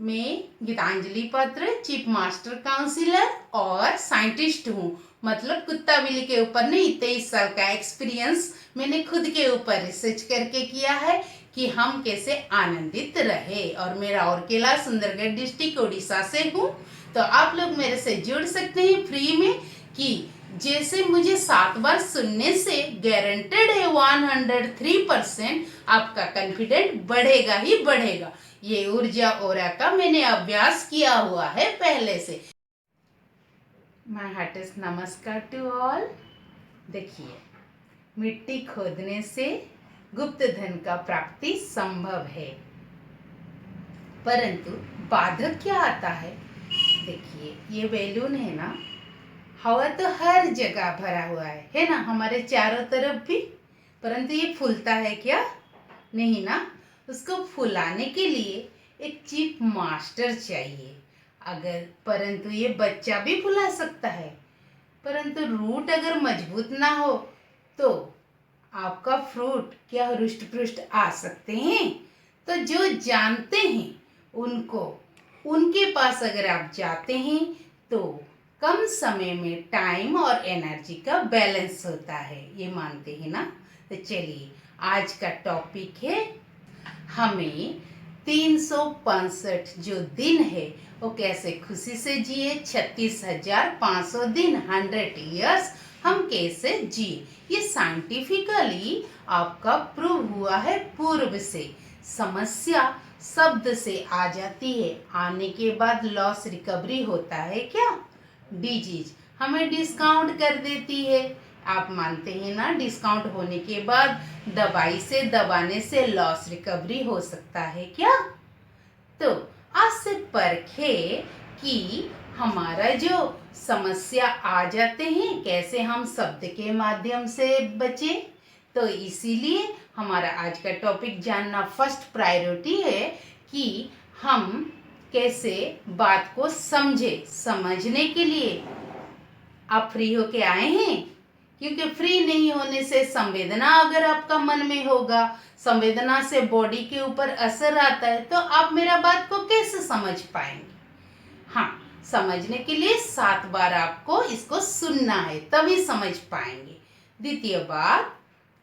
मैं गीतांजलि पात्र chief master councillor और साइंटिस्ट हूँ। मतलब कुत्ता बिल्ली के ऊपर नहीं, 23 साल का एक्सपीरियंस मैंने खुद के ऊपर रिसर्च करके किया है कि हम कैसे आनंदित रहे। और मेरा औरकेला सुंदरगढ़ डिस्ट्रिक्ट उड़ीसा से हूँ। तो आप लोग मेरे से जुड़ सकते हैं फ्री में कि जैसे मुझे 7 बार सुनने से गारंटेड है 103% आपका कॉन्फिडेंट बढ़ेगा ही बढ़ेगा। ये ऊर्जा ओरा का मैंने अभ्यास किया हुआ है पहले से। माय हार्टेस्ट नमस्कार टू ऑल। देखिए, मिट्टी खोदने से गुप्त धन का प्राप्ति संभव है, परंतु बाधक क्या आता है। देखिए, ये बैलून है ना, हवा तो हर जगह भरा हुआ है ना, हमारे चारों तरफ भी, परंतु ये फूलता है क्या? नहीं ना। उसको फुलाने के लिए एक चीफ मास्टर चाहिए। परंतु ये बच्चा भी फुला सकता है, परंतु रूट अगर मजबूत ना हो तो आपका फ्रूट क्या रुष्ट पुष्ट आ सकते हैं। तो जो जानते हैं उनके पास अगर आप जाते हैं तो कम समय में टाइम और एनर्जी का बैलेंस होता है, ये मानते हैं ना। तो चलिए, आज का टॉपिक है हमें 365 जो दिन है वो कैसे खुशी से जिए। 36,500 दिन, 100 ईयर्स हम कैसे जिए, ये साइंटिफिकली आपका प्रूव हुआ है। पूर्व से समस्या शब्द से आ जाती है, आने के बाद लॉस रिकवरी होता है क्या। डिजीज हमें डिस्काउंट कर देती है, आप मानते हैं ना। डिस्काउंट होने के बाद दवाई से दबाने से लॉस रिकवरी हो सकता है क्या। तो आज से परखे कि हमारा जो समस्या आ जाते हैं कैसे हम शब्द के माध्यम से बचे। तो इसीलिए हमारा आज का टॉपिक जानना फर्स्ट प्रायोरिटी है कि हम कैसे बात को समझे। समझने के लिए आप फ्री होके आए हैं, क्योंकि फ्री नहीं होने से संवेदना अगर आपका मन में होगा, संवेदना से बॉडी के ऊपर असर आता है, तो आप मेरा बात को कैसे समझ पाएंगे। हाँ, समझने के लिए 7 बार आपको इसको सुनना है, तभी समझ पाएंगे।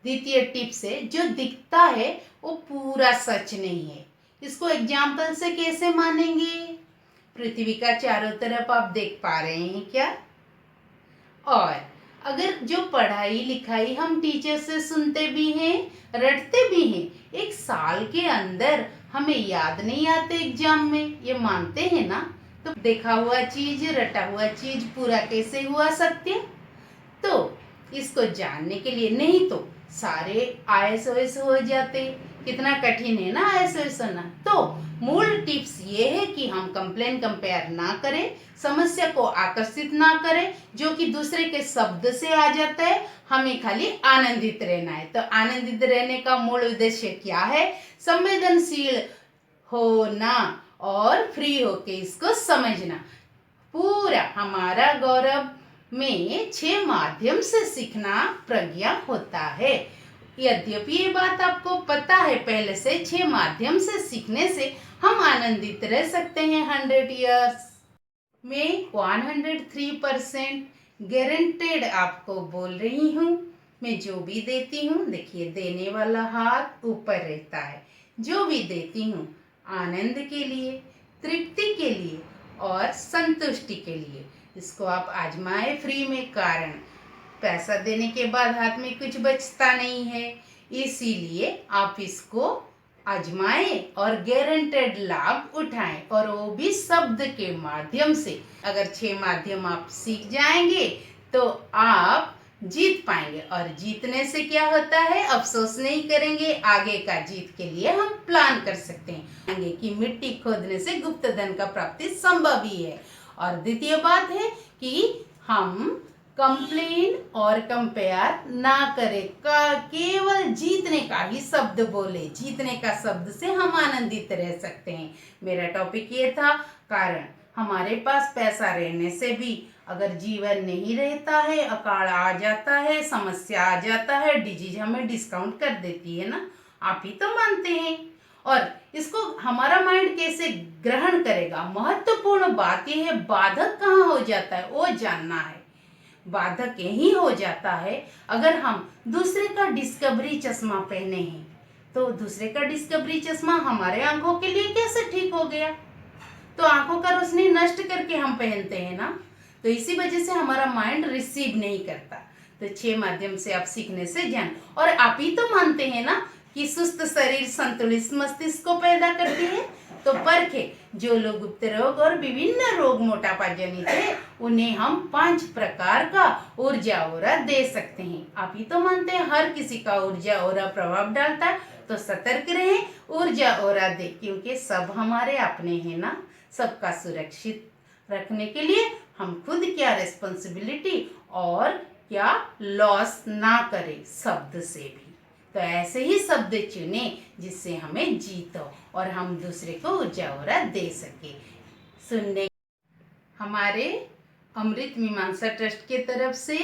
द्वितीय टिप्स है, जो दिखता है वो पूरा सच नहीं है। इसको एग्जाम्पल से कैसे मानेंगे। पृथ्वी का चारों तरफ आप देख पा रहे हैं क्या। और अगर जो पढ़ाई लिखाई हम टीचर से सुनते भी हैं, रटते भी हैं, 1 साल के अंदर हमें याद नहीं आते एग्जाम में, ये मानते हैं ना। तो देखा हुआ चीज, रटा हुआ चीज पूरा कैसे हुआ सत्य। तो इसको जानने के लिए, नहीं तो सारे IAS हो जाते। कितना कठिन है ना IAS होना। तो मूल टिप्स ये है कि हम कंप्लेन कंपेयर ना करें, समस्या को आकर्षित ना करें जो कि दूसरे के शब्द से आ जाता है। हमें खाली आनंदित रहना है। तो आनंदित रहने का मूल उद्देश्य क्या है। संवेदनशील होना और फ्री होके इसको समझना। पूरा हमारा गौरव में 6 माध्यम से सीखना प्रज्ञा होता है। यद्यपि ये बात आपको पता है पहले से, 6 माध्यम से सीखने से हम आनंदित रह सकते हैं 100 ईयर्स में। 103% गारंटेड आपको बोल रही हूँ। मैं जो भी देती हूँ, देखिए देने वाला हाथ ऊपर रहता है। जो भी देती हूँ आनंद के लिए, तृप्ति के लिए और संतुष्टि के लिए। इसको आप आजमाए फ्री में। कारण पैसा देने के बाद हाथ में कुछ बचता नहीं है, इसीलिए आप इसको आजमाएं और गारंटेड लाभ उठाएं, और वो भी शब्द के माध्यम से। अगर 6 माध्यम आप सीख जाएंगे तो आप जीत पाएंगे। और जीतने से क्या होता है, अफसोस नहीं करेंगे। आगे का जीत के लिए हम प्लान कर सकते हैं कि मिट्टी खोदने से गुप्त धन का प्राप्ति संभव ही है। और द्वितीय बात है कि हम कंप्लेन और कंपेयर ना करें, केवल जीतने का ही शब्द बोले। जीतने का शब्द से हम आनंदित रह सकते हैं। मेरा टॉपिक ये था। कारण हमारे पास पैसा रहने से भी अगर जीवन नहीं रहता है, अकाल आ जाता है, समस्या आ जाता है, डिजीज हमें डिस्काउंट कर देती है ना, आप ही तो मानते हैं। और इसको हमारा माइंड कैसे ग्रहण करेगा, महत्वपूर्ण बात यह है बाधक कहाँ हो जाता है वो जानना है। बाधक यही हो जाता है अगर हम दूसरे का डिस्कवरी चश्मा पहने हैं, तो दूसरे का डिस्कवरी चश्मा हमारे आंखों के लिए कैसे ठीक हो गया, तो आंखों का रोशनी नष्ट करके हम पहनते हैं ना, तो इसी वजह से हमारा माइंड रिसीव नहीं करता। तो 6 माध्यम से आप सीखने से ज्ञान, और आप ही तो मानते हैं ना कि सुस्त शरीर संतुलित मस्तिष्क को पैदा करती है। तो परखे जो लोग गुप्त रोग और विभिन्न रोग मोटापा जनित है उन्हें हम 5 प्रकार का ऊर्जा ओरा दे सकते हैं। आप ही तो मानते हैं हर किसी का ऊर्जा ओरा प्रभाव डालता है, तो सतर्क रहें, ऊर्जा ओरा दे, क्योंकि सब हमारे अपने हैं ना। सबका सुरक्षित रखने के लिए हम खुद क्या रिस्पॉन्सिबिलिटी और क्या लॉस ना करें शब्द से भी। तो ऐसे ही शब्द चुने जिससे हमें जीत हो और हम दूसरे को ऊर्जा ओरा दे सके। सुनने हमारे अमृत मीमांसा ट्रस्ट के तरफ से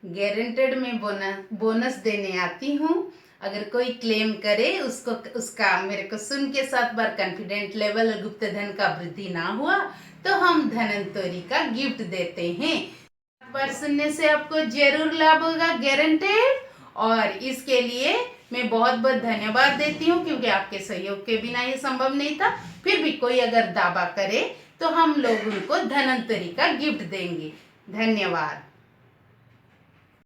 गारंटेड में बोनस देने आती हूँ। अगर कोई क्लेम करे उसका मेरे को सुन के 7 बार कॉन्फिडेंट लेवल और गुप्त धन का वृद्धि ना हुआ तो हम धनंतरी का गिफ्ट देते हैं। बार सुनने से आपको जरूर लाभ होगा, गारंटेड। और इसके लिए मैं बहुत बहुत धन्यवाद देती हूँ, क्योंकि आपके सहयोग के बिना ये संभव नहीं था। फिर भी कोई अगर दावा करे तो हम लोग उनको धनंतरी का गिफ्ट देंगे। धन्यवाद।